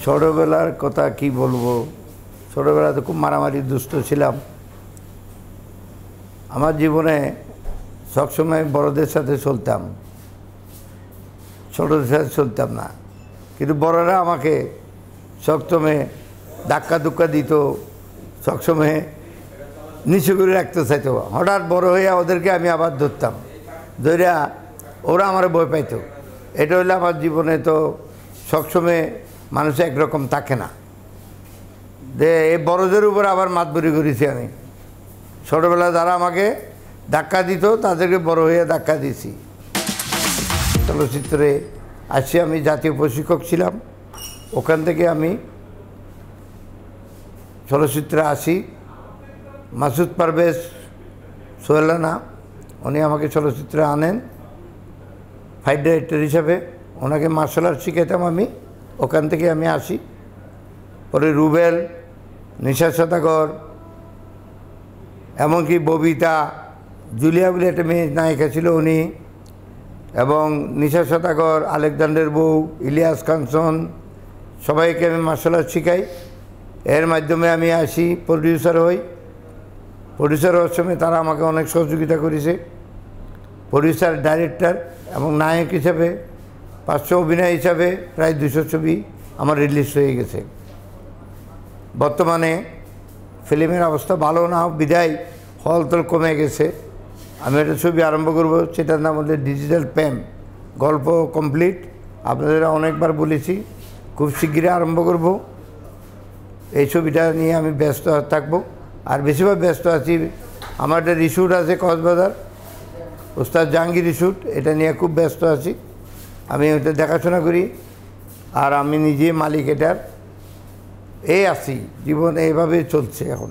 ছোটোবেলার কথা কি বলবো। ছোটোবেলাতে খুব মারামারি দুষ্ট ছিলাম। আমার জীবনে সবসময় বড়দের সাথে চলতাম, ছোটদের সাথে চলতাম না। কিন্তু বড়রা আমাকে সবসময় ধাক্কা ধুক্কা দিত, সবসময় নিচু করে রাখতে চাইতো। হঠাৎ বড় হয়ে ওদেরকে আমি আবার ধরতাম, ধরিয়া ওরা আমার ভয় পাইতো। এটা হলে আমার জীবনে তো সবসময় মানুষ একরকম থাকে না, যে এই বড়দের উপর আবার মাতবরি করেছি আমি। ছোটোবেলায় যারা আমাকে ধাক্কা দিত তাদেরকে বড় হয়ে ধাক্কা দিয়েছি। চলচ্চিত্রে আসি, আমি জাতীয় প্রশিক্ষক ছিলাম। ওখান থেকে আমি চলচ্চিত্রে আসি। মাসুদ পারভেজ সোহেলানা উনি আমাকে চলচ্চিত্রে আনেন ফাইট ডাইরেক্টর হিসাবে। ওনাকে মার্শাল আর্ট শিখাইতাম আমি, ওখান থেকে আমি আসি। পরে রুবেল, নিশা সদাগর, এমনকি ববিতা, জুলিয়া বলে একটা মেয়ে নায়িকা ছিল উনি, এবং নিশা সদাগর, আলেকজান্ডার বউ, ইলিয়াস কাঞ্চন, সবাইকে আমি মার্শাল আর্ট শিখাই। এর মাধ্যমে আমি আসি, প্রডিউসার হই। প্রডিউসার হওয়ার সময় তারা আমাকে অনেক সহযোগিতা করেছে। প্রডিউসার, ডাইরেক্টর এবং নায়ক হিসাবে 500 অভিনয় হিসাবে প্রায় 200 ছবি আমার রিলিজ হয়ে গেছে। বর্তমানে ফিল্মের অবস্থা ভালো না, বিদায় হল তল কমে গেছে। আমি একটা ছবি আরম্ভ করব, সেটার নাম হচ্ছে ডিজিটাল প্রেম। গল্প কমপ্লিট, আপনাদের অনেকবার বলেছি, খুব শিগগিরই আরম্ভ করব। এই ছবিটা নিয়ে আমি ব্যস্ত থাকবো। আর বেশিরভাগ ব্যস্ত আছি, আমার একটা রিস্যুট আছে কক্সবাজার, ওস্তাদ জাহাঙ্গীর রিস্যুট, এটা নিয়ে খুব ব্যস্ত আছি। আমি ওটা দেখাশোনা করি, আর আমি নিজে মালিক এটার। এই আছি, জীবন এইভাবে চলছে এখন।